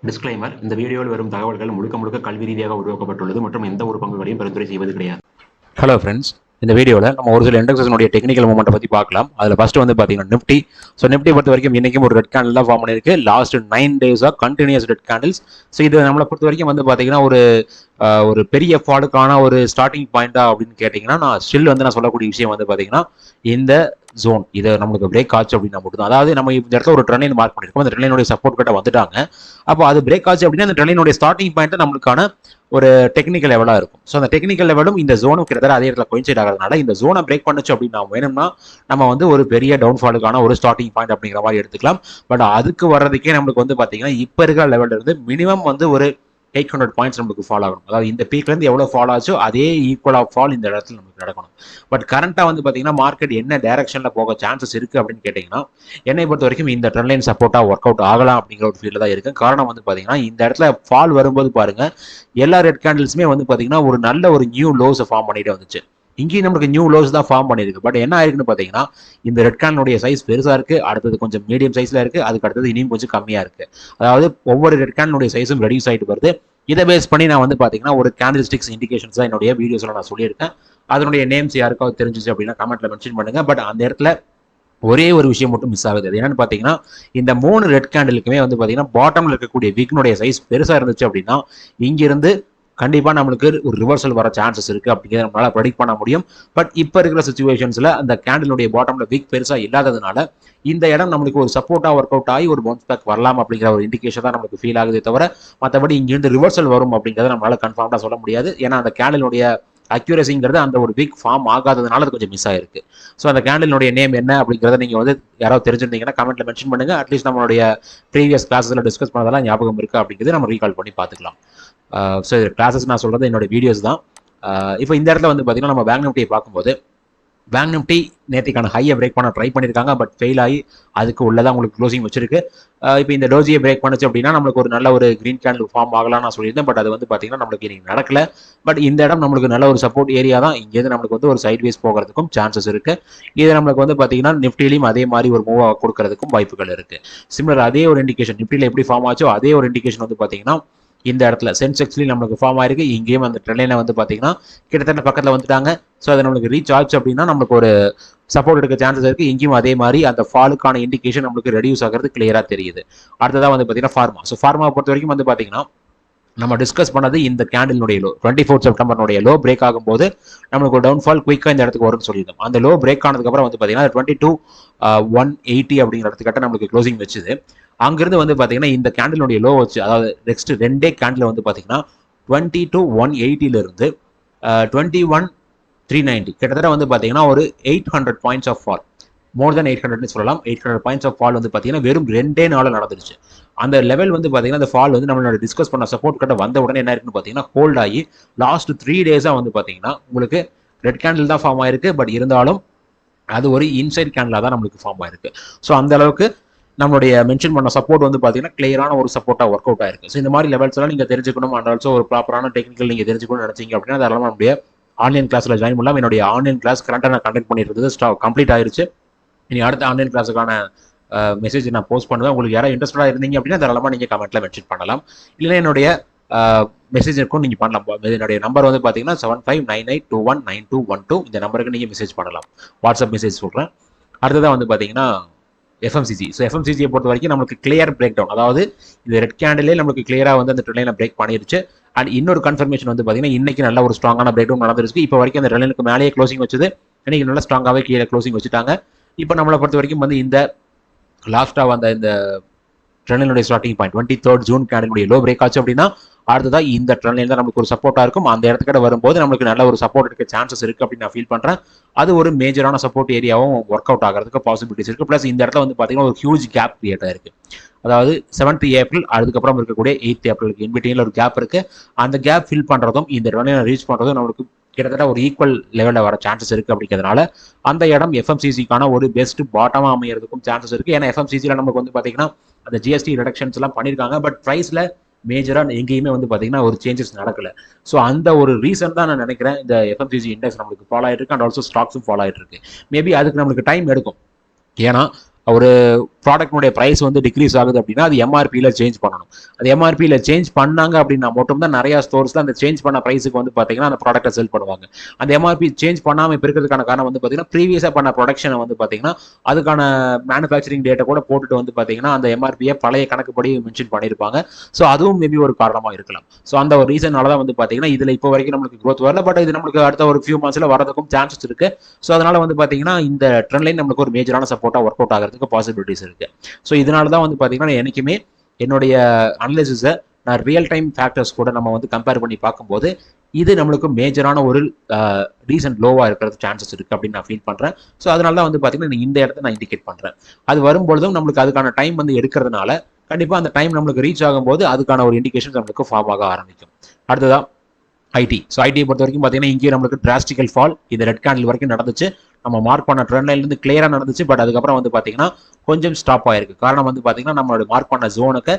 Disclaimer: இந்த வீடியோவில் வரும் தகவல்கள் முழுக்க முழுக்க கல்வி ரீதியாக உருவாக்கப்பட்டுள்ளது மற்றும் எந்த ஒரு பங்குகளையும் பரிந்துரை செய்வது கிடையாது. ஹலோ ஃப்ரெண்ட்ஸ், இந்த வீடியோவில் நம்ம ஒரு சில இண்டெக்ஸனுடைய டெக்னிக்கல் மூமெண்ட்டை பற்றி பார்க்கலாம். அதில் ஃபர்ஸ்ட் வந்து பார்த்தீங்கன்னா நிஃப்டி. ஸோ நிஃப்டி பொறுத்த வரைக்கும் இன்றைக்கும் ஒரு ரெட் கேண்டில் தான் ஃபார்ம் பண்ணியிருக்கு. லாஸ்ட் 9 டேஸாக கண்டினியூஸ் ரெட் கேண்டில்ஸ். ஸோ இது நம்மளை பொறுத்த வரைக்கும் வந்து பார்த்தீங்கன்னா ஒரு பெரிய ஃபாலுக்கான ஒரு ஸ்டார்டிங் பாயிண்டா அப்படின்னு கேட்டிங்கன்னா, நான் ஸ்டில் வந்து நான் சொல்லக்கூடிய விஷயம் வந்து பார்த்தீங்கன்னா, இந்த ஜோன் இதை நம்மளுக்கு பிரேக் ஆச்சு அப்படின்னா மட்டும் தான். அதாவது நம்ம இந்த இடத்துல ஒரு ட்ரெண்ட் லைன் மார்க் பண்ணியிருக்கோம். அந்த ட்ரெண்ட் லைனுடைய சப்போர்ட் கிட்ட வந்துட்டாங்க. அப்போ அது பிரேக் ஆச்சு அப்படின்னா அந்த ட்ரெண்ட் லைனுடைய ஸ்டார்டிங் பாயிண்ட் நம்மளுக்கான ஒரு டெக்னிக்கல் லெவலாக இருக்கும். ஸோ அந்த டெக்னிக்கல் லெவலும் இந்த ஜோனும் கிட்டத்தட்ட அதே இடத்துல கோயின்சைட் ஆகிறதுனால இந்த ஜோனை பிரேக் பண்ணுச்சு அப்படின்னா வேணும்னா நம்ம வந்து ஒரு பெரிய டவுன்ஃபாலுக்கான ஒரு ஸ்டார்டிங் பாயிண்ட் அப்படிங்கிற மாதிரி எடுத்துக்கலாம். பட் அதுக்கு வர்றதுக்கே நம்மளுக்கு வந்து பார்த்தீங்கன்னா இப்போ இருக்கிற லெவலில் இருந்து மினிமம் வந்து ஒரு 800 பாயிண்ட்ஸ் நமக்கு ஃபால் ஆகணும். அதாவது இந்த பீக்லேருந்து எவ்வளோ ஃபால் ஆச்சோ அதே ஈக்குவல் ஆஃப் ஃபால் இந்த இடத்துல நமக்கு நடக்கணும். பட் கரண்ட்டாக வந்து பார்த்தீங்கன்னா மார்க்கெட் என்ன டைரக்ஷனில் போக சான்சஸ் இருக்குது அப்படின்னு கேட்டிங்கன்னா, என்னை பொறுத்த வரைக்கும் இந்த ட்ரெண்ட் லைன் சப்போர்ட்டாக ஒர்க் அவுட் ஆகலாம் அப்படிங்கிற ஒரு ஃபீல்டில் தான் இருக்குது. காரணம் வந்து பார்த்தீங்கன்னா இந்த இடத்துல ஃபால் வரும்போது பாருங்கள், எல்லா ரெட் கேண்டில்ஸுமே வந்து பார்த்தீங்கன்னா ஒரு நல்ல ஒரு நியூ லோஸை ஃபார்ம் பண்ணிட்டு வந்துச்சு. இங்கேயும் நமக்கு நியூ லோஸ் தான் ஃபார்ம் பண்ணியிருக்கு. பட் என்ன ஆயிருக்குன்னு பார்த்தீங்கன்னா, இந்த ரெட் கேண்டிலுடைய சைஸ் பெருசாக இருக்குது, அடுத்தது கொஞ்சம் மீடியம் சைஸில் இருக்குது, அதுக்கு அடுத்தது இனியும் கொஞ்சம் கம்மியாக இருக்குது. அதாவது ஒவ்வொரு ரெட் கேண்டிலுடைய சைஸும் ரெடியூஸ் ஆகிட்டு வருது. இதை பேஸ் பண்ணி நான் வந்து பார்த்தீங்கன்னா ஒரு கேண்டில் ஸ்டிக்ஸ் இண்டிகேஷன்ஸ் தான் என்னுடைய வீடியோஸில் நான் சொல்லியிருக்கேன். அதனுடைய நேம்ஸ் யாருக்காவது தெரிஞ்சிச்சு அப்படின்னா கமெண்ட்ல மென்ஷன் பண்ணுங்க. பட் அந்த இடத்துல ஒரே ஒரு விஷயம் மட்டும் மிஸ் ஆகுது. அது என்னன்னு பார்த்தீங்கன்னா, இந்த 3 ரெட் கேண்டிலுக்குமே வந்து பார்த்தீங்கன்னா பாட்டம்ல இருக்கக்கூடிய விக்னுடைய சைஸ் பெருசாக இருந்துச்சு அப்படின்னா இங்கிருந்து கண்டிப்பாக நம்மளுக்கு ஒரு ரிவர்சல் வர சான்சஸ் இருக்குது அப்படிங்கிறத நம்மளால ப்ரெடிக்ட் பண்ண முடியும். பட் இப்போ இருக்கிற சுச்சுவேஷன்ஸில் அந்த கேண்டிலுடைய பாட்டம்ல விக் பெருசாக இல்லாததுனால இந்த இடம் நம்மளுக்கு ஒரு சப்போர்ட்டாக ஒர்க் அவுட் ஆகி ஒரு பவுன்ஸ் பேக் வரலாம் அப்படிங்கிற ஒரு இண்டிகேஷன் தான் நம்மளுக்கு ஃபீல் ஆகுதே தவிர மற்றபடி இங்கிருந்து ரிவர்சல் வரும் அப்படிங்கிறத நம்மளால கன்ஃபார்ம்டாக சொல்ல முடியாது. ஏன்னா அந்த கேண்டிலுடைய அக்யூரசிங்கிறது அந்த ஒரு பிக் ஃபார்ம் ஆகாததுனால அது கொஞ்சம் மிஸ் ஆயிருக்கு. ஸோ அந்த கேண்டிலுடைய நேம் என்ன அப்படிங்கிறத நீங்கள் வந்து யாராவது தெரிஞ்சிருந்தீங்கன்னா கமெண்ட்ல மென்ஷன் பண்ணுங்க. அட்லீஸ்ட் நம்மளுடைய ப்ரீவியஸ் கிளாஸில் டிஸ்கஸ் பண்ணதெல்லாம் ஞாபகம் இருக்கு அப்படிங்கிறது நம்ம ரீகால் பண்ணி பார்த்துக்கலாம். ஸோ இது கிளாஸஸ் நான் சொல்கிறது என்னோட வீடியோஸ் தான். இப்போ இந்த இடத்துல வந்து பார்த்தீங்கன்னா நம்ம பேங்க் நிஃப்டியை பார்க்கும்போது பேங்க் நிஃப்டி நேற்றுக்கான ஹையை பிரேக் பண்ண ட்ரை பண்ணியிருக்காங்க. பட் ஃபெயில் ஆகி அதுக்கு உள்ளதான் உங்களுக்கு க்ளோசிங் வச்சிருக்கு. இப்போ இந்த டோஜியை பிரேக் பண்ணுச்சு அப்படின்னா நம்மளுக்கு ஒரு நல்ல ஒரு கிரீன் கேண்டில் ஃபார்ம் ஆகலாம் நான் சொல்லியிருந்தேன். பட் அது வந்து பார்த்தீங்கன்னா நம்மளுக்கு இன்னைக்கு நடக்கல. பட் இந்த இடம் நம்மளுக்கு நல்ல ஒரு சப்போர்ட் ஏரியா தான். இங்கேருந்து நம்மளுக்கு வந்து ஒரு சைட்வேஸ் போகிறதுக்கும் சான்சஸ் இருக்கு. இது நம்மளுக்கு வந்து பார்த்தீங்கன்னா நிஃப்டிலையும் அதே மாதிரி ஒரு மூவ் கொடுக்கறதுக்கும் வாய்ப்புகள் இருக்கு. சிமிலர் அதே ஒரு இண்டிகேஷன் நிஃப்டியில் எப்படி ஃபார்ம் ஆச்சோ அதே ஒரு இண்டிகேஷன் வந்து பார்த்தீங்கன்னா இந்த இடத்துல சென்செக்ஸ்லையும் நம்மளுக்கு ஃபார்ம் ஆயிருக்கு. இங்கேயும் அந்த ட்ரெண்ட் லைனை வந்து பார்த்தீங்கன்னா கிட்டத்தட்ட பக்கத்தில் வந்துட்டாங்க. ஸோ அது நம்மளுக்கு ரீச் ஆச்சு அப்படின்னா நம்மளுக்கு ஒரு சப்போர்ட் எடுக்க சான்சஸ் இருக்கு. இங்கேயும் அதே மாதிரி அந்த ஃபாலுக்கான இண்டிகேஷன் நம்மளுக்கு ரெடியூஸ் ஆகிறது கிளியரா தெரியுது. அடுத்ததான் வந்து பார்த்தீங்கன்னா ஃபார்மா. ஸோ ஃபார்மா பொறுத்த வரைக்கும் வந்து பார்த்தீங்கன்னா நம்ம டிஸ்கஸ் பண்ணது இந்த கேண்டிலுடைய லோ 24 செப்டம்பருடைய லோ பிரேக் ஆகும்போது நம்மளுக்கு ஒரு டவுன்ஃபால் குயிக்காக இந்த இடத்துக்கு வரும்னு சொல்லியிருந்தோம். அந்த லோ பிரேக் ஆனதுக்கப்புறம் வந்து பார்த்தீங்கன்னா 22,180 அப்படிங்கிற இடத்துக்கிட்ட நம்மளுக்கு க்ளோசிங் வச்சுது. அங்கிருந்து வந்து பார்த்தீங்கன்னா இந்த கேண்டிலுடைய லோ வச்சு, அதாவது நெக்ஸ்ட் 2 டே கேண்டில் வந்து பார்த்தீங்கன்னா 22,180 இருந்து 21,390 கிட்டத்தட்ட வந்து பார்த்தீங்கன்னா ஒரு 800 பாயிண்ட்ஸ் ஆஃப் ஃபால், மோர் தென் 800 சொல்லலாம். 800 பாயிண்ட்ஸ் ஆஃப் ஃபால் வந்து பார்த்தீங்கன்னா வெறும் 2 நாள் நடந்துருச்சு. அந்த லெவல் வந்து பார்த்தீங்கன்னா அந்த ஃபால் வந்து நம்மளோட டிஸ்கஸ் பண்ண சப்போர்ட் கிட்ட வந்த உடனே என்ன இருக்குன்னு பார்த்தீங்கன்னா ஹோல்ட் ஆகி லாஸ்ட் 3 டேஸாக வந்து பார்த்தீங்கன்னா உங்களுக்கு ரெட் கேண்டில் தான் ஃபார்ம் ஆயிருக்கு. பட் இருந்தாலும் அது ஒரு இன்சைட் கேண்டிலாக தான் நம்மளுக்கு ஃபார்ம் ஆயிருக்கு. ஸோ அந்த அளவுக்கு நம்மளுடைய மென்ஷன் பண்ண சப்போர்ட் வந்து பார்த்தீங்கன்னா கிளியரான ஒரு சப்போர்ட்டாக ஒர்க் அவுட் ஆயிருக்கு. ஸோ இந்த மாதிரி லெவல்ஸ் எல்லாம் நீங்கள் தெரிஞ்சுக்கணும். அண்ட் ஆல்சோ ஒரு ப்ராப்பரான டெக்னிக்கல் நீங்கள் தெரிஞ்சுக்கணும்னு நினைச்சீங்க அப்படின்னா அதெல்லாம் நம்மளுடைய ஆன்லைன் கிளாஸில் ஜாயின் பண்ணலாம். என்னுடைய ஆன்லைன் கிளாஸ் கரண்டாக நான் கண்டக்ட் பண்ணியிருந்தது கம்ப்ளீட் ஆயிருச்சு. இனி அடுத்த ஆன்லைன் கிளாஸுக்கான மெசேஜ் நான் போஸ்ட் பண்ணுவேன். உங்களுக்கு யாராவது இன்ட்ரெஸ்டாக இருந்தீங்க அப்படின்னா தாராளமாக நீங்கள் கமெண்ட்டில் மென்ஷன் பண்ணலாம். இல்லைன்னா என்னுடைய மெசேஜுக்கும் நீங்கள் பண்ணலாம். என்னுடைய நம்பர் வந்து பார்த்தீங்கன்னா 7598219212. இந்த நம்பருக்கு நீங்கள் மெசேஜ் பண்ணலாம். வாட்ஸ்அப் மெசேஜ் சொல்கிறேன். அடுத்ததாக வந்து பார்த்தீங்கன்னா எஃப்எம்சிசி. ஸோ எஃப்எம்சிசியை பொறுத்த வரைக்கும் நமக்கு கிளியர் பிரேக் டவுன், அதாவது இந்த ரெட் கேண்டிலே நமக்கு கிளியராக வந்து அந்த ட்ரெண்ட் லைனை பிரேக் பண்ணிருச்சு. அண்ட் இன்னொரு கன்ஃபர்மேஷன் வந்து பார்த்தீங்கன்னா இன்னைக்கு நல்ல ஒரு ஸ்ட்ராங்கான பிரேக் டவுன் நடந்துருக்கு. இப்போ வரைக்கும் அந்த ட்ரெண்ட் லைனுக்கு மேலேயே க்ளோசிங் வச்சது, இன்னைக்கு நல்லா ஸ்ட்ராங்காகவே கீழே க்ளோசிங் வச்சுட்டாங்க. இப்போ நம்மளை பொறுத்த வரைக்கும் வந்து இந்த லாஸ்ட்டாக வந்த இந்த ட்ரெண்ட் லைனுடைய ஸ்டார்டிங் பாயிண்ட் 23rd ஜூன் கேண்டிலுடைய லோ பிரேக் ஆச்சு அப்படின்னா அடுத்ததான் இந்த ட்ரெண்ட் லைன் தான் நமக்கு ஒரு சப்போர்ட்டாக இருக்கும். அந்த இடத்துக்கிட்ட வரும்போது நம்மளுக்கு நல்ல ஒரு சப்போர்ட் இருக்க சான்சஸ் இருக்குது அப்படின்னு நான் ஃபீல் பண்ணுறேன். அது ஒரு மேஜரான சப்போர்ட் ஏரியாவும் ஒர்க் அவுட் ஆகிறதுக்கு பாசிபிலிட்டிஸ் இருக்குது. ப்ளஸ் இந்த இடத்துல வந்து பார்த்தீங்கன்னா ஒரு ஹியூஜ் கேப் கிரியேட் ஆயிருக்கு. அதாவது 7th ஏப்ரல் அதுக்கப்புறம் இருக்கக்கூடிய 8th ஏப்ரலுக்கு இன்பிட்வீனில் ஒரு கேப் இருக்குது. அந்த கேப் ஃபில் பண்ணுறதும் இந்த ட்ரெண்ட் லைனை ரீச் பண்ணுறதும் நம்மளுக்கு கிட்டத்தட்ட ஒரு ஈக்குவல் லெவலில் வர சான்சஸ் இருக்குது. அப்படிங்கிறதுனால அந்த இடம் எஃப்எம்சிசிக்கான ஒரு பெஸ்ட் பாட்டமாக அமையறதுக்கும் சான்சஸ் இருக்குது. ஏன்னா எஃப்எம்சிசியில் நமக்கு வந்து பார்த்தீங்கன்னா அந்த ஜிஎஸ்டி ரிடக்ஷன்ஸ் எல்லாம் பண்ணியிருக்காங்க. பட் ப்ரைஸில் மேஜராக எங்கேயுமே வந்து பார்த்தீங்கன்னா ஒரு சேஞ்சஸ் நடக்கல. ஸோ அந்த ஒரு ரீசன் தான் நான் நினைக்கிறேன் இந்த எஃப்எம்சிசி இண்டெக்ஸ் நம்மளுக்கு ஃபாலோ ஆகிட்டு இருக்கு. அண்ட் ஆல்சோ ஸ்டாக்ஸும் ஃபாலோ ஆகிட்டு இருக்கு. மேபி அதுக்கு நம்மளுக்கு டைம் எடுக்கும். ஏன்னா ஒரு ப்ராடக்ட்னுடைய ப்ரைஸ் வந்து டிக்ரீஸ் ஆகுது அப்படின்னா அது எம்ஆர்பியில் சேஞ்ச் பண்ணணும். அது எம்ஆர்பியில் சேஞ்ச் பண்ணாங்க அப்படின்னா மட்டும் தான் நிறைய ஸ்டோர்ஸில் அந்த சேஞ்ச் பண்ண ப்ரைஸுக்கு வந்து பார்த்தீங்கன்னா அந்த ப்ராடக்ட்டை செல் பண்ணுவாங்க. அந்த எம்ஆர்பி சேஞ்ச் பண்ணாமல் இப்போ இருக்கிறதுக்கான காரணம் வந்து பார்த்தீங்கன்னா ப்ரீவியஸாக பண்ண ப்ரொடக்ஷனை வந்து பார்த்தீங்கன்னா அதுக்கான மேனுஃபேக்சரிங் டேட்டை கூட போட்டுட்டு வந்து பார்த்தீங்கன்னா அந்த எம்ஆர்பியை பழைய கணக்குப்படி மென்ஷன் பண்ணியிருப்பாங்க. ஸோ அதுவும் மேபி ஒரு காரணமாக இருக்கலாம். ஸோ அந்த ஒரு ரீசனால தான் வந்து பார்த்தீங்கன்னா இதில் இப்போ வரைக்கும் நம்மளுக்கு க்ரோத் வரல. பட் இது நம்மளுக்கு அடுத்த ஒரு ஃபியூ மந்த்ஸில் வரதுக்கும் சான்சஸ் இருக்கு. ஸோ அதனால வந்து பார்த்தீங்கன்னா இந்த ட்ரெண்ட் லைன் நம்மளுக்கு ஒரு மேஜரான சப்போர்ட்டாக ஒர்க் அவுட் ஆகிறதுக்கு பாசிபிலிட்டிஸ் இருக்கு. ஸோ இதனால தான் வந்து பார்த்தீங்கன்னா எனக்குமே என்னுடைய அனலிசிஸை நான் ரியல் டைம் ஃபேக்டர்ஸ் கூட நம்ம வந்து கம்பேர் பண்ணி பார்க்கும்போது இது நம்மளுக்கு மேஜரான ஒரு ரீசன்ட் லோவாக இருக்கிறது சான்சஸ் இருக்குது அப்படின்னு நான் ஃபீல் பண்ணுறேன். ஸோ அதனால தான் வந்து பார்த்தீங்கன்னா இந்த இடத்த நான் இண்டிகேட் பண்ணுறேன். அது வரும்பொழுதும் நம்மளுக்கு அதுக்கான டைம் வந்து எடுக்கிறதுனால கண்டிப்பாக அந்த டைம் நம்மளுக்கு ரீச் ஆகும்போது அதுக்கான ஒரு இண்டிகேஷன் நம்மளுக்கு ஃபார்ம் ஆக ஆரம்பிக்கும். அடுத்ததான் ஐடி. ஸோ ஐடியை பொறுத்த வரைக்கும் பார்த்தீங்கன்னா இங்கேயும் நம்மளுக்கு டிராஸ்டிக்கல் ஃபால் இந்த ரெட் கேண்டில் வரைக்கும் நடந்துச்சு. நம்ம மார்க் பண்ண ட்ரெண்ட் லைன்லேருந்து கிளியராக நடந்துச்சு. பட் அதுக்கப்புறம் வந்து பார்த்தீங்கன்னா கொஞ்சம் ஸ்டாப் ஆயிருக்கு. காரணம் வந்து பார்த்தீங்கன்னா நம்மளோட மார்க் பண்ண ஜோனுக்கு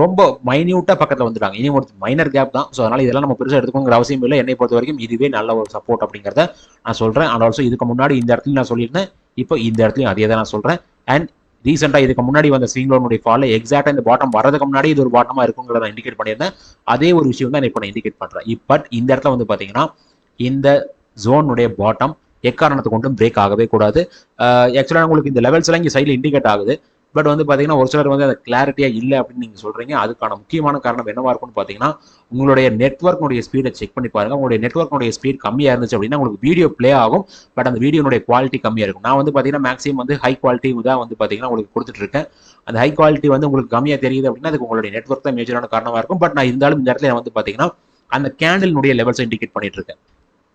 ரொம்ப மைன்யூட்டாக பக்கத்தில் வந்துட்டாங்க. இனி ஒரு மைனர் கேப் தான். ஸோ அதனால் இதெல்லாம் நம்ம பெருசாக எடுத்துக்கோங்கிற அவசியம் இல்லை. என்னை பொறுத்த வரைக்கும் இதுவே நல்ல ஒரு சப்போர்ட் அப்படிங்கிறத நான் சொல்கிறேன். அண்ட் ஆல்சோ இதுக்கு முன்னாடி இந்த இடத்துல நான் சொல்லியிருந்தேன். இப்போ இந்த இடத்துலையும் அதே தான் நான் சொல்கிறேன். அண்ட் ரீசெண்டாக இதுக்கு முன்னாடி வந்த ஸ்விங் லோனுடைய ஃபால் எக்ஸாக்டாக இந்த பாட்டம் வரதுக்கு முன்னாடி இது ஒரு பாட்டமாக இருக்குங்கிறத நான் இண்டிகேட் பண்ணியிருந்தேன். அதே ஒரு விஷயம் தான் இப்போ நான் இண்டிகேட் பண்ணுறேன். பட் இந்த இடத்துல வந்து பார்த்தீங்கன்னா இந்த ஜோனுடைய பாட்டம் எக்காரணத்தை கொண்டும் பிரேக் ஆகவே கூடாது. ஆக்சுவலாக உங்களுக்கு இந்த லெவல்ஸ் எல்லாம் இங்கே சைடில் இண்டிகேட் ஆகுது. பட் வந்து பார்த்தீங்கன்னா ஒரு சிலர் வந்து அந்த கிளாரிட்டியாக இல்லை அப்படின்னு நீங்கள் சொல்கிறீங்க. அதுக்கான முக்கியமான காரணம் என்னவா இருக்கும்னு பார்த்தீங்கன்னா உங்களுடைய நெட்வொர்க்குடைய ஸ்பீடை செக் பண்ணி பாருங்கள். உங்களுடைய நெட்வொர்க்குடைய ஸ்பீட் கம்மியாக இருந்துச்சு அப்படின்னா உங்களுக்கு வீடியோ ப்ளே ஆகும். பட் அந்த வீடியோனுடைய குவாலிட்டி கம்மியாக இருக்கும். நான் வந்து பார்த்தீங்கன்னா மேக்ஸிமம் வந்து ஹை குவாலிட்டி தான் வந்து பார்த்தீங்கன்னா உங்களுக்கு கொடுத்துட்ருக்கேன். அந்த ஹை குவாலிட்டி வந்து உங்களுக்கு கம்மியாக தெரியுது அப்படின்னா அதுக்கு உங்களுடைய நெட்வொர்க் தான் மேஜரான காரணமாக இருக்கும். பட் நான் இருந்தாலும் இந்த இடத்துல வந்து பார்த்தீங்கன்னா அந்த கேண்டிலுடைய லெவல்ஸை இண்டிகேட் பண்ணிட்டு இருக்கேன்.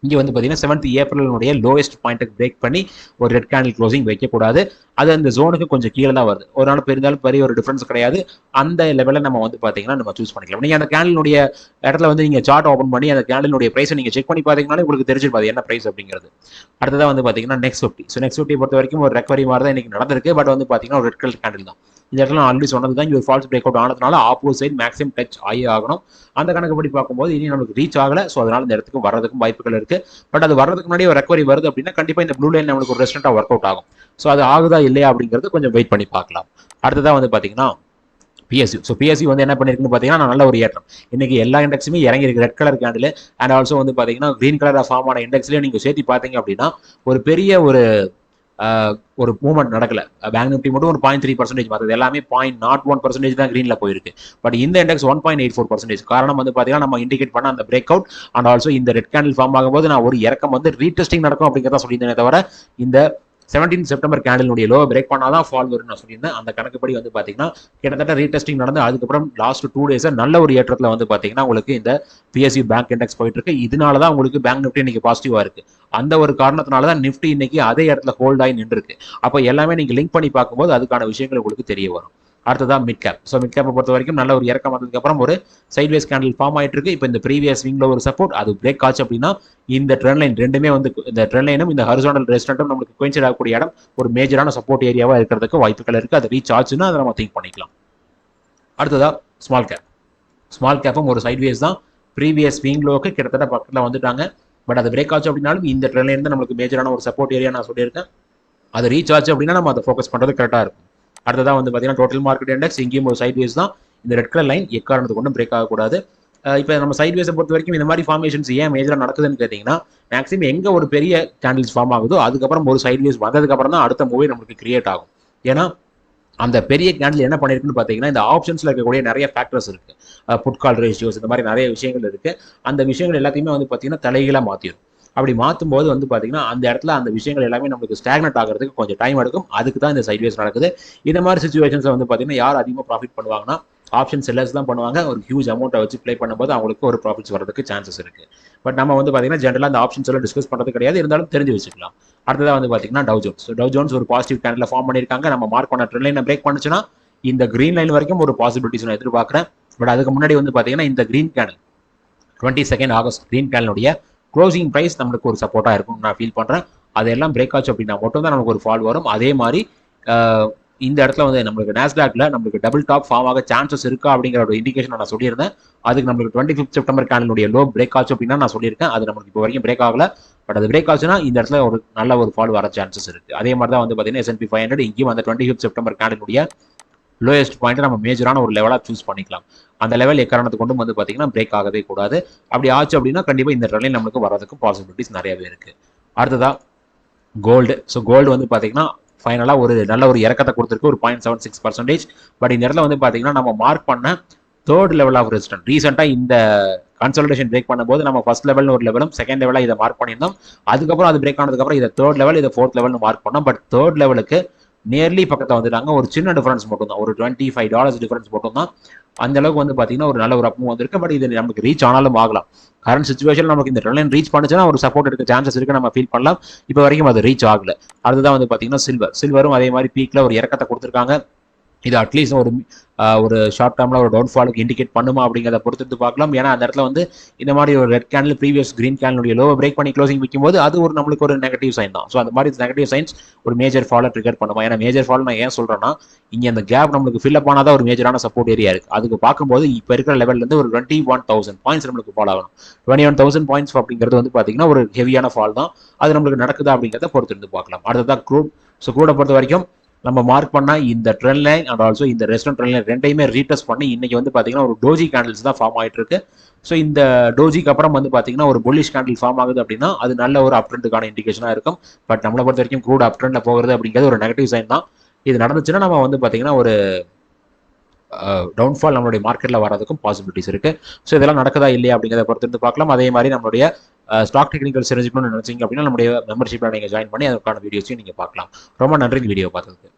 இங்கே வந்து பார்த்தீங்கன்னா 7th ஏப்ரலுடைய லோவஸ்ட் பாயிண்ட்டுக்கு பிரேக் பண்ணி ஒரு ரெட் கேண்டில் க்ளோசிங் வைக்கக்கூடாது. அது அந்த ஜோனுக்கு கொஞ்சம் கீழே தான் வருது. ஒரு நாள் பெருந்தாலும் பெரிய ஒரு டிஃபரன்ஸ் கிடையாது. அந்த லெவலில் நம்ம வந்து பார்த்தீங்கன்னா நம்ம சூஸ் பண்ணிக்கலாம். நீங்கள் அந்த கேண்டிலுடைய இடத்துல வந்து நீங்கள் சார்ட் ஓப்பன் பண்ணி அந்த கேண்டிலுடைய ப்ரைஸை நீங்கள் செக் பண்ணி பார்த்தீங்கன்னா உங்களுக்கு தெரிஞ்சிருப்பாது என்ன ப்ரைஸ் அப்படிங்கிறது. அடுத்ததாக வந்து பார்த்தீங்கன்னா நெக்ஸ்ட் 50. ஸோ நெக்ஸ்ட் 50 பொறுத்த வரைக்கும் ஒரு ரெக்கவரி மாதிரி தான் இன்னைக்கு நடந்திருக்கு. பட் வந்து பார்த்தீங்கன்னா ஒரு ரெட் கலர் கேண்டில் தான். இந்த இடத்துல நான் ஆல்ரெடி சொன்னது தான். ஒரு ஃபால்ஸ் பிரேக் அவுட் ஆனதுனால ஆப்போசிட் மேக்ஸிமம் டச் ஆகி ஆகணும். அந்த கணக்குப்படி பார்க்கும்போது இனி நமக்கு ரீச் ஆகலை. ஸோ அதனால இந்த இடத்துக்கு வரதுக்கும் வாய்ப்புகள் இருக்கு. பட் அது வரதுக்கு முன்னாடி ஒரு ரெக்கவரி வருது அப்படின்னா கண்டிப்பாக இந்த ப்ளூ லைன் நம்மளுக்கு ஒரு ரெஸ்டன்ட்டாக ஒர்க் அவுட் ஆகும். ஸோ அது ஆகுதா இல்லையா அப்படிங்கிறது கொஞ்சம் வெயிட் பண்ணி பார்க்கலாம். அடுத்ததான் வந்து பார்த்தீங்கன்னா பிஎஸ்சி. ஸோ பிஎஸ்சி வந்து என்ன பண்ணிருக்குன்னு பார்த்தீங்கன்னா நல்ல ஒரு ஏற்றம். இன்னைக்கு எல்லா இண்டெக்ஸுமே இறங்கி இருக்கு. Red colour candle and also வந்து பார்த்தீங்கன்னா கிரீன் கலராக ஃபார்ம் ஆன இண்டெக்ஸ்லேயே நீங்கள் சேர்த்து பார்த்தீங்க அப்படின்னா ஒரு பெரிய ஒரு மூவ்மெண்ட் நடக்கல. பேங்க் நிஃப்டி மட்டும் ஒரு 0.3% மற்றது எல்லாமே 0.01% தான் கிரீன்ல போயிருக்கு. பட் இந்த இண்டெக்ஸ் 1.84%. காரணம் வந்து பார்த்தீங்கன்னா நம்ம இண்டிகேட் பண்ண அந்த பிரேக் அவுட் அண்ட் ஆல்சோ இந்த ரெட் கேண்டில் ஃபார்ம் ஆகும்போது நான் ஒரு இறக்கம் வந்து ரீடெஸ்டிங் நடக்கும் அப்படிங்கிறத சொல்லியிருந்தேனே தவிர இந்த 17 செப்டம்பர் கேண்டிலுடைய லோ பிரேக் பண்ணாதான் ஃபால் வரும்னு நான் சொல்லியிருந்தேன். அந்த கணக்குப்படி வந்து பார்த்தீங்கன்னா கிட்டத்தட்ட ரீடெஸ்டிங் நடந்து அதுக்கப்புறம் லாஸ்ட் 2 days நல்ல ஒரு ஏற்றத்தில் வந்து பார்த்தீங்கன்னா உங்களுக்கு இந்த பிஎஸ்சி பேங்க் இண்டெக்ஸ் போயிட்டு இருக்கு. இதனால தான் உங்களுக்கு பேங்க் நிஃப்டி இன்னைக்கு பாசிட்டிவா இருக்கு. அந்த ஒரு காரணத்தினால தான் நிஃப்டி இன்னைக்கு அதே இடத்துல ஹோல்ட் ஆகி நின்று இருக்கு. அப்போ எல்லாமே நீங்க லிங்க் பண்ணி பார்க்கும்போது அதுக்கான விஷயங்கள் உங்களுக்கு தெரிய வரும். அடுத்ததான் மிட் கேப். ஸோ மிட் கேப்பை பொறுத்த வரைக்கும் நல்ல ஒரு இறக்கம் வந்ததுக்கு அப்புறம் ஒரு சைட்வேஸ் கேண்டில் ஃபார்ம் ஆயிட்டு இருக்கு. இப்போ இந்த ப்ரீவியஸ் விங்ல ஒரு சப்போர்ட் அது பிரேக் ஆச்சு அப்படின்னா இந்த ட்ரெண்ட் லைன் ரெண்டுமே வந்து இந்த ட்ரெண்ட் லைனும் இந்த ஹரிசாண்டல் ரெசிஸ்டன்ட்டும் நமக்கு கோயின்சைட் ஆகக்கூடிய இடம் ஒரு மேஜரான சப்போர்ட் ஏரியாவா இருக்கிறதுக்கு வாய்ப்புகள் இருக்கு. அது ரீச் ஆச்சுன்னா அதை நம்ம திங்க் பண்ணிக்கலாம். அடுத்ததா ஸ்மால் கேப். ஸ்மால் கேப்பும் ஒரு சைட்வேஸ் தான். ப்ரீவியஸ் விங்லோக்கு கிட்டத்தட்ட பக்கத்தில் வந்துட்டாங்க. பட் அது பிரேக் ஆச்சு அப்படின்னாலும் இந்த ட்ரெண்ட் லைன் தான் நமக்கு மேஜரான ஒரு சப்போர்ட் ஏரியா நான் சொல்லியிருக்கேன். அது ரீச் ஆச்சு அப்படின்னா நம்ம அதை ஃபோக்கஸ் பண்ணுறது கரெக்டாக இருக்கும். அடுத்ததான் வந்து பார்த்தீங்கன்னா டோட்டல் மார்க்கெட் இண்டெக்ஸ் இங்கேயும் ஒரு சைட்வேஸ் தான். இந்த ரெட் கலர் லைன் எக்காரணத்துக்கு கொண்டும் பிரேக் ஆகக்கூடாது. இப்போ நம்ம சைட்வேஸை பொறுத்த வரைக்கும் இந்த மாதிரி ஃபார்மேஷன்ஸ் ஏன் மேஜராக நடக்குதுன்னு கேட்டிங்கன்னா மேக்ஸிமம் எங்கே ஒரு பெரிய கேண்டில்ஸ் ஃபார்ம் ஆகுதோ அதுக்கப்புறம் ஒரு சைட்வேஸ் வந்ததுக்கப்புறம் தான் அடுத்த மூவே நமக்கு கிரியேட் ஆகும். ஏன்னா அந்த பெரிய கேண்டில் என்ன பண்ணிருக்குன்னு பார்த்தீங்கன்னா இந்த ஆப்ஷன்ஸில் இருக்கக்கூடிய நிறைய ஃபேக்டர்ஸ் இருக்கு. புட் கால் ரேஷியோஸ் இந்த மாதிரி நிறைய விஷயங்கள் இருக்கு. அந்த விஷயங்கள் எல்லாத்தையுமே வந்து பார்த்தீங்கன்னா தலைகீழாக மாற்றிடும். அப்படி மாற்றும் போது வந்து பார்த்தீங்கன்னா அந்த இடத்துல அந்த விஷயங்கள் எல்லாமே நமக்கு ஸ்டாக்னட் ஆகிறதுக்கு கொஞ்சம் டைம் எடுக்கும். அதுக்கு தான் இந்த சைட்வேஸ் நடக்குது. இந்த மாதிரி சுச்சுவேஷன்ஸை வந்து பார்த்தீங்கன்னா யார் அதிகமாக ப்ராஃபிட் பண்ணுவாங்கன்னா ஆப்ஷன் செல்லர்ஸ் தான் பண்ணுவாங்க. ஒரு ஹியூஜ் அமௌண்ட்டை வச்சு ப்ளே பண்ணும்போது அவங்களுக்கு ஒரு ப்ராஃபிட்ஸ் வரதுக்கு சான்சஸ் இருக்கு. பட் நம்ம வந்து பார்த்தீங்கன்னா ஜென்ரலாக அந்த ஆப்ஷன்ஸ் எல்லாம் டிஸ்கஸ் பண்ணுறது கிடையாது. இருந்தாலும் தெரிஞ்சு வச்சுக்கலாம். அடுத்ததாக வந்து பார்த்தீங்கன்னா டவ் ஜோன்ஸ். டவ் ஜோன்ஸ் ஒரு பாசிட்டிவ் கேண்டில் ஃபார்ம் பண்ணியிருக்காங்க. நம்ம மார்க் பண்ண ட்ரெண்ட் லைனை பிரேக் பண்ணுச்சுன்னா இந்த கிரீன் லைன் வரைக்கும் ஒரு பாசிபிலிட்டிஸ் நான் எதிர்பார்க்குறேன். பட் அதுக்கு முன்னாடி வந்து பார்த்தீங்கன்னா இந்த கிரீன் கேண்டில் 22 ஆகஸ்ட் கிரீன் கேண்டிலுடைய க்ளோசிங் ப்ரைஸ் நம்மளுக்கு ஒரு சப்போர்ட்டாக இருக்கும்னு நான் ஃபீல் பண்ணுறேன். அதெல்லாம் பிரேக் ஆச்சு அப்படின்னா மட்டும் தான் நமக்கு ஒரு ஃபால் வரும். அதே மாதிரி இந்த இடத்துல வந்து நம்மளுக்கு நாஸ்டாக்ல நம்மளுக்கு டபுள் டாப் ஃபார்ம் ஆக சான்சஸ் இருக்கா அப்படிங்கிற ஒரு இண்டிகேஷன் நான் சொல்லியிருந்தேன். அதுக்கு நம்மளுக்கு 25 செப்டம்பர் கேண்டிலுடைய லோ பிரேக் ஆச்சு அப்படின்னா நான் சொல்லியிருக்கேன். அது நம்மளுக்கு இப்போ வரைக்கும் பிரேக் ஆகல. பட் அது பிரேக் ஆச்சுன்னா இந்த இடத்துல ஒரு நல்ல ஒரு ஃபால் வர சான்சஸ் இருக்கு. அதே மாதிரி தான் வந்து பார்த்தீங்கன்னா S&P 500 இங்கேயும் அந்த 25 செப்டம்பர் கேண்டிலுடைய லோயஸ்ட் பாயிண்ட் நம்ம மேஜரான ஒரு லெவலாக சூஸ் பண்ணிக்கலாம். அந்த லெவல் எக்காரணத்தை கொண்டு வந்து பார்த்தீங்கன்னா பிரேக் ஆகவே கூடாது. அப்படி ஆச்சு அப்படின்னா கண்டிப்பாக இந்த ட்ரெண்ட்லைன் நம்மளுக்கு வரதுக்கு பாசிபிலிட்டிஸ் நிறையவே இருக்கு. அடுத்ததா கோல்டு. ஸோ கோல்டு வந்து பார்த்தீங்கன்னா ஃபைனலாக ஒரு நல்ல ஒரு இறக்கத்தை கொடுத்துருக்கு, ஒரு 0.76%. பட் இந்த இடத்துல வந்து பார்த்தீங்கன்னா நம்ம மார்க் பண்ண தேர்ட் லெவல் ஆஃப் ரெசிஸ்டன்ஸ் ரீசெண்டாக இந்த கன்சல்டேஷன் பிரேக் பண்ணும்போது நம்ம ஃபர்ஸ்ட் லெவல் ஒரு லெவலும் செகண்ட் லெவலாக இதை மார்க் பண்ணியிருந்தோம். அதுக்கப்புறம் அது பிரேக் ஆனதுக்கப்புறம் இதை தேர்ட் லெவல் இதை ஃபோர்த் லெவல்னு மார்க் பண்ணோம். பட் தேர்ட் லெவலுக்கு நியர்லி பக்கத்தில் வந்துட்டாங்க. ஒரு சின்ன டிஃபரன்ஸ் மட்டும் தான், ஒரு $25 டிஃபரன்ஸ் மட்டும் தான். அந்த அளவுக்கு வந்து பார்த்தீங்கன்னா ஒரு நல்ல ஒரு அப்பும் வந்திருக்கு. பட் இது நமக்கு ரீச் ஆனாலும் ஆகலாம். கரண்ட் சுச்சுவேஷன் நமக்கு இந்த ட்ரெண்ட் ரீச் பண்ணுச்சுன்னா ஒரு சப்போர்ட் எடுக்க சான்சஸ் இருக்கு, நம்ம ஃபீல் பண்ணலாம். இப்போ வரைக்கும் அது ரீச் ஆகல. அதுதான் வந்து பார்த்தீங்கன்னா சில்வரும் அதே மாதிரி பீக்ல ஒரு இறக்கத்தை கொடுத்துருக்காங்க. இது அட்லீஸ்ட் ஒரு ஷார்ட் டேர்ம்ல ஒரு டவுன்ஃபாலுக்கு இண்டிகேட் பண்ணுமா அப்படிங்கிறத பொறுத்து பார்க்கலாம். ஏன்னா அந்த இடத்துல வந்து இந்த மாதிரி ஒரு ரெட் கேண்டில் ப்ரீவியஸ் கிரீன் கேண்டிலுடைய லோவை பிரேக் பண்ணி க்ளோசிங் விற்கும்போது அது ஒரு நம்மளுக்கு ஒரு நெகட்டிவ் சைன் தான். ஸோ அந்த மாதிரி நெகட்டிவ் சைன்ஸ் ஒரு மேஜர் ஃபாலை ட்ரிகர் பண்ணுமா. ஏன்னா மேஜர் ஃபால் நான் ஏன் சொல்றேன்னா, இங்கே அந்த கேப் நம்மளுக்கு ஃபில் அப் ஆனாதான் ஒரு மேஜரான சப்போர்ட் ஏரியா இருக்கு. அதுக்கு பார்க்கும்போது இப்போ இருக்கிற லெவல்ல இருந்து ஒரு 21,000 பாயிண்ட்ஸ் நம்மளுக்கு ஃபால் ஆகணும். 21,000 பாயிண்ட்ஸ் அப்படிங்கிறது வந்து பார்த்தீங்கன்னா ஒரு ஹெவியான ஃபால் தான். அது நம்மளுக்கு நடக்குதா அப்படிங்கிறத பொறுத்து இருந்து பார்க்கலாம். அடுத்ததான் க்ரூட். ஸோ க்ரூடை பொறுத்த வரைக்கும் நம்ம மார்க் பண்ணா இந்த ட்ரெண்ட் லைன் அண்ட் ஆல்சோ இந்த ரெஸ்டாரண்ட் ட்ரெண்ட் லைன் ரெண்டையுமே ரீடெஸ்ட் பண்ணி இன்னைக்கு வந்து பார்த்தீங்கன்னா ஒரு டோஜி கேண்டில்ஸ் தான் ஃபார்ம் ஆகிட்டு இருக்கு. ஸோ இந்த டோஜிக்கு அப்புறம் வந்து பார்த்தீங்கன்னா ஒரு புல்லிஷ் கேண்டில் ஃபார்ம் ஆகுது அப்படின்னா அது நல்ல ஒரு அப் ட்ரெண்டுக்கான இண்டிகேஷனாக இருக்கும். பட் நம்மளை பொறுத்த வரைக்கும் க்ரூட் அப் ட்ரெண்ட்ல போகிறது அப்படிங்கிறது ஒரு நெகட்டிவ் சைன் தான். இது நடந்துச்சுன்னா நம்ம வந்து பார்த்தீங்கன்னா ஒரு டவுன்ஃபால் நம்மளுடைய மார்க்கெட்ல வரதுக்கும் பாசிபிலிட்டிஸ் இருக்கு. ஸோ இதெல்லாம் நடக்குதா இல்லையா அப்படிங்கிறத பொறுத்து இருந்து பார்க்கலாம். அதே மாதிரி நம்மளுடைய ஸ்டாக் டெக்னிக்கல் தெரிஞ்சுக்கணும்னு நினைச்சீங்க அப்படின்னா நம்மளுடைய மெம்பர்ஷிப்ல நீங்க ஜாயின் பண்ணி அதுக்கான வீடியோஸையும் நீங்க பார்க்கலாம். ரொம்ப நன்றி இந்த வீடியோ பார்த்ததுக்கு.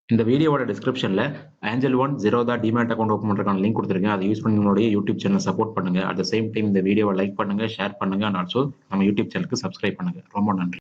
இந்த வீடியோவோட டிஸ்கிரிப்ஷன்ல Angel One Zerodha demat account open பண்றதுக்கான லிங்க் கொடுத்துருக்கேன். அதை யூஸ் பண்ணி உங்களுடைய யூடியூப் சேனல் சப்போர்ட் பண்ணுங்க. அட் த சேம் டைம் இந்த வீடியோவை லைக் பண்ணுங்க, ஷேர் பண்ணுங்க, அண்ட் ஆல்சோ நம்ம யூடியூப் சேனலுக்கு சப்ஸ்கிரைப் பண்ணுங்க. ரொம்ப நன்றி.